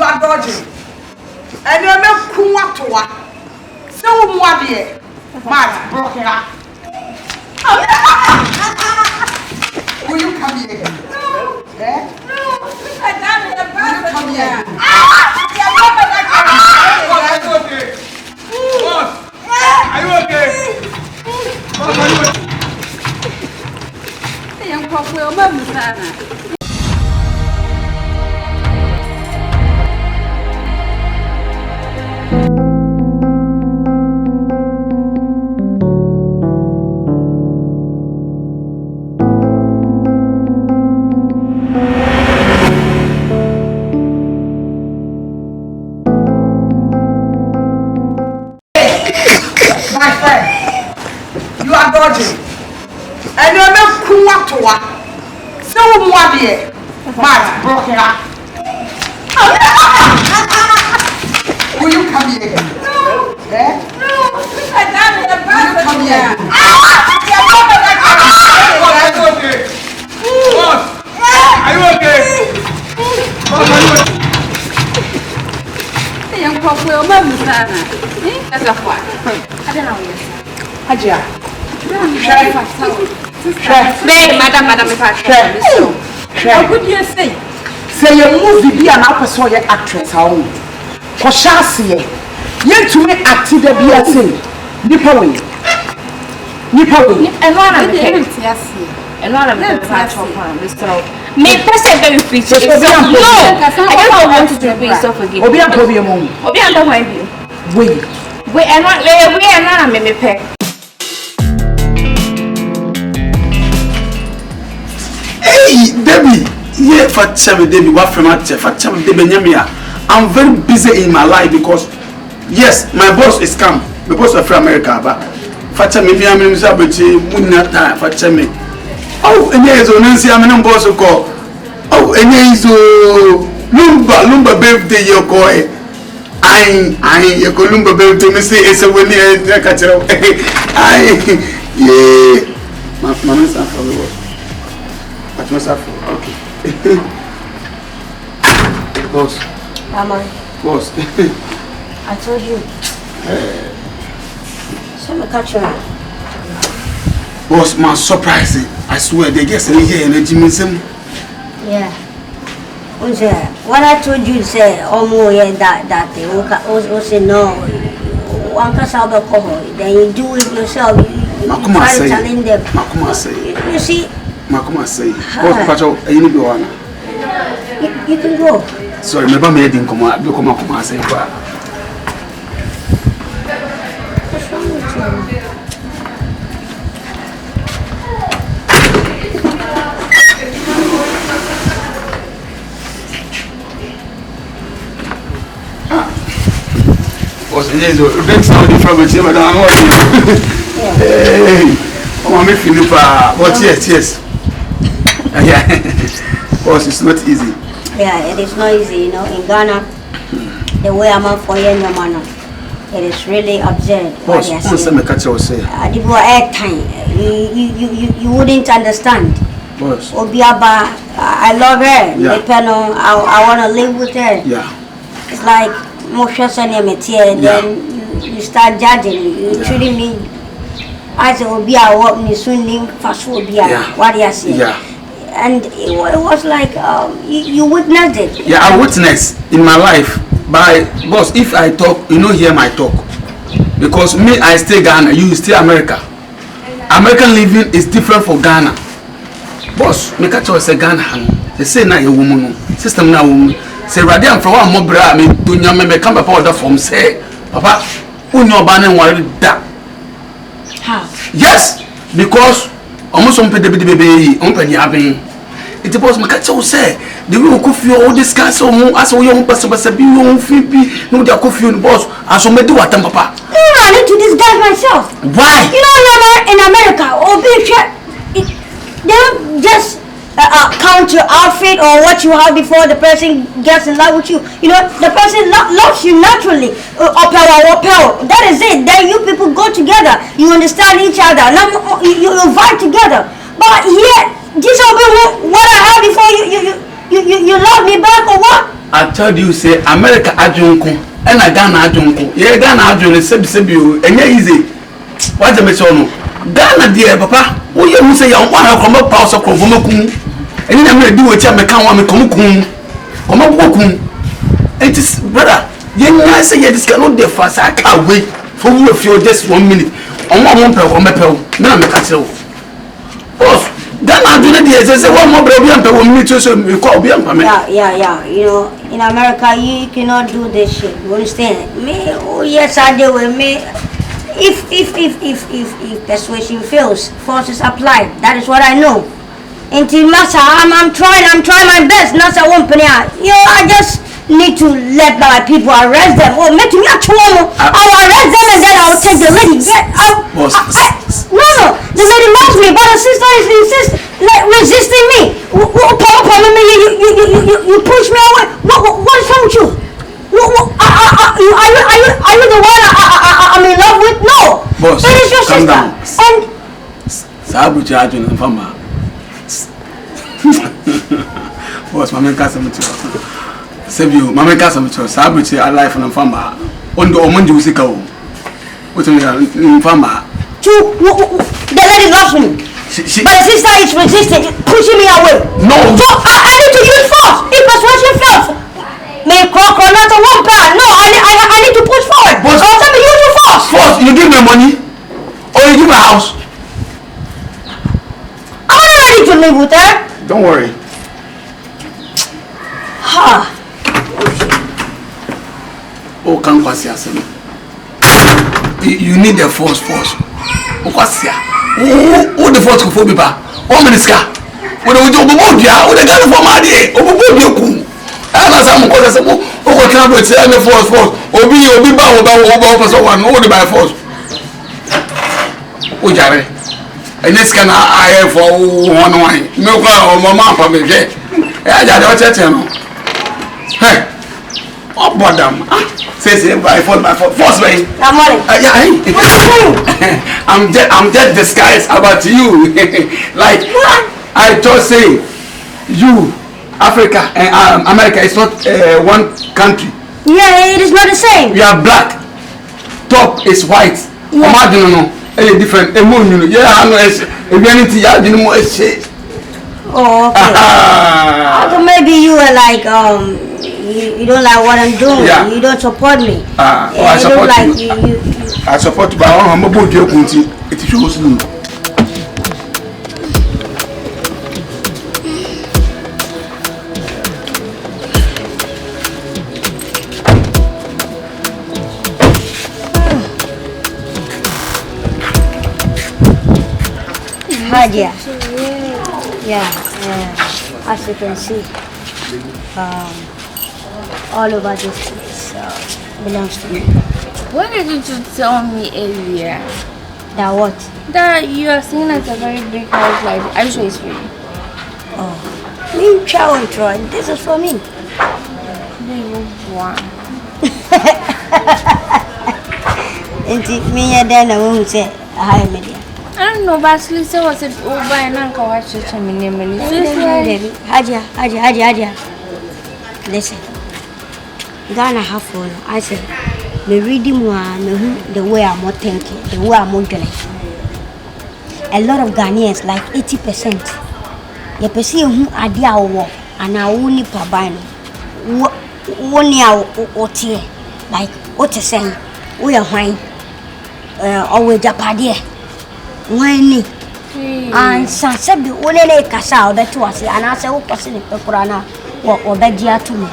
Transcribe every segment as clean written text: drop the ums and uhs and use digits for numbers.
You are dodging. And you're not kuwatoa. So what dear? Mad broken up. Will you come here? No. Eh? No. I don't have to come here. Are you okay? Yang kau kau mana sana? And you're not kuwatoa. So what dear? Mad broken up. Will you come here? No. Eh? No. I don't have to come here. Are you okay? Boss, are you okay? Yang kau kau mana sana? That's a what? I don't know. Hajia. Hey, madam, How could you say? Say your movie be an opposite actress. How? Kwasi, you to make active be a thing. Nippaway. And one of them, and one of them, may person very feature. No, I don't want to be so forgiven. Obi and Kobe Moole. Obi and the way. We are not there, we are not a meme pay. Debbie, yeah, for Debbie, what from Debbie, I'm very busy in my life because, yes, my boss is come, the boss of America, but for me, I'm in Sabachi, Munata, for me. Oh, and there's a Nancy, I'm an boss of call. Oh, and there's Lumba birthday, your boy. I, your Columba birthday, Missy, it's a winner, yeah, my son for the world. Okay. Boss. Boss. I told you. So me catch you. Boss, man, surprising. I swear they get some here and they Jimmy sim. Yeah. What I told you say YawMoole that they will say no. One can solve a cover. Then you do it yourself. You try to challenge them. You see. Makuma say, what patrol, you need one. You can go. Sorry, my mom didn't come out. You come up and say, what's wrong with you? What's the name? The next sound from the chamber, I know. Hey, I'm a Philippa. What, yes. Yeah, boss, it's not easy. Yeah, it is not easy, you know. In Ghana, the way I'm for your man, it is really absurd. Boss, you wouldn't understand. Boss, Obiaba, I love her. Yeah. I want to live with her. Yeah. It's like Moshe and then you start judging. You treating me as Obia, what me soon name fast Obia. What do you say? Yeah. And it was like you witnessed it. Yeah, I witnessed in my life. But boss, if I talk, you don't hear my talk. Because me, I stay Ghana, you stay America. American living is different for Ghana. Boss, me catch us say Ghana. They say na a woman, system na woman. Say radiant from one mobra, me dunya me come up order from say, Papa, who know banning worry that. How? Yes, because almost on baby on penny having it was my catch say the way could feel all this guys so more as a young person but a young phoebe no their coffee on boss as on do what papa. I run into this guy myself. Why? You know you're in America or they don't just count your outfit or what you have before the person gets in love with you. You know, the person loves you naturally. That is it. Then you people go together. You understand each other. You vibe together. But here, this will be what I had before you love me back or what? I told you say America adwonko and Ghana adwonko. Yeah, Ghana adwonko sebi o. Enye easy. What the me say no. Ghana dear papa, wo ye hu say ya won ha come pause ko fo makum. Eni na me di wo cha me kan wa me kom kum. Kom bokum. It is brother. You know say you this cannot dey fast I can't wait for you if you just 1 minute. On one pe o me pe o. Na me ka kire o. Boss Ghana do dey say one more brother and pe 1 minute so me call be am pa me. Yeah. You know, in America you cannot do this shit. You understand? Me, oh yes I do with me. If persuasion fails, force is applied. That is what I know. Until Massa, I'm trying my best. Nasa won't penny out. You know, I just need to let my people arrest them. Or make me a trouble. I'll arrest them and then I'll take the lady. No, the lady loves me, but her sister is resisting me. You push me away. What is wrong with you? Are you the one I'm in love with? No. Boss, it is your calm sister. down. And Sabu charge and fama. Boss, mama can't say much. Save you, mama can't say much. Sabu say alive and fama. On the omanju usika. What do you fama? The lady loves me. But the sister is resisting, pushing me away. No. So I need to use force. If persuasion fails, may coconut one pound. No, I need to push forward. Boss, tell me use your force. Force, you give me money or you give me a house? I'm not ready to live with her. Don't worry. Ha. Oh, can't Kwasi asem. You need the force. Kwasi. Oh, the force ko be ba. 1 minute ska. Wo de ojo bobo dia, wo de ga for ma de. Obobo bi ku. Ana sa mo ko se mo, o ko kan bo ti any force. Obi ba wo person one, wo de by force. O jare. Ene ska na aye for one one. Me ko o mama pa me je. E jare o tete no. Hey. Oh, madam. Say by force way. I'm on it. I'm just disguised about you. Like I just say, you, Africa and America is not one country. Yeah, it is not the same. We are black. Top is white. Yeah. Imagine no, different. Yeah, I know. Oh, okay. So maybe you are like you don't like what I'm doing. Yeah. You don't support me. I support you. I support you, but I'm not going to it shows you. Hajia. Yeah. As you can see, all over this place belongs to me. Why didn't you tell me earlier? That what? That you are seeing as a very big house like this. Are you sure it's for you? Oh. Me chow and try. This is for me. And me and then I won't say hi media. I don't know, but Lisa was it over and Uncle watch it. Hajia. Listen. Ghana have fun. I said, me reading one the way I'm not thinking, the way I'm not doing. A lot of Ghanaians, like 80%, you perceive who idea or and I only per bino. 1 year or tear, like what to say, we are wine, always Japadia. Wine, and Sansa be only Casa that was, and I say, oh, person in Purana or Bedia to me.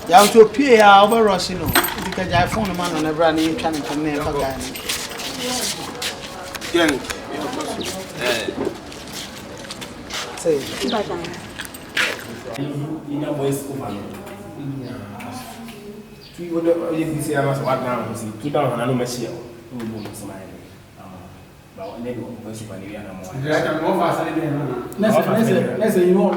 Yeah, to appear over Rossino because I found a man on a brand new channel from there. Say, But one day we go super. Let's say you know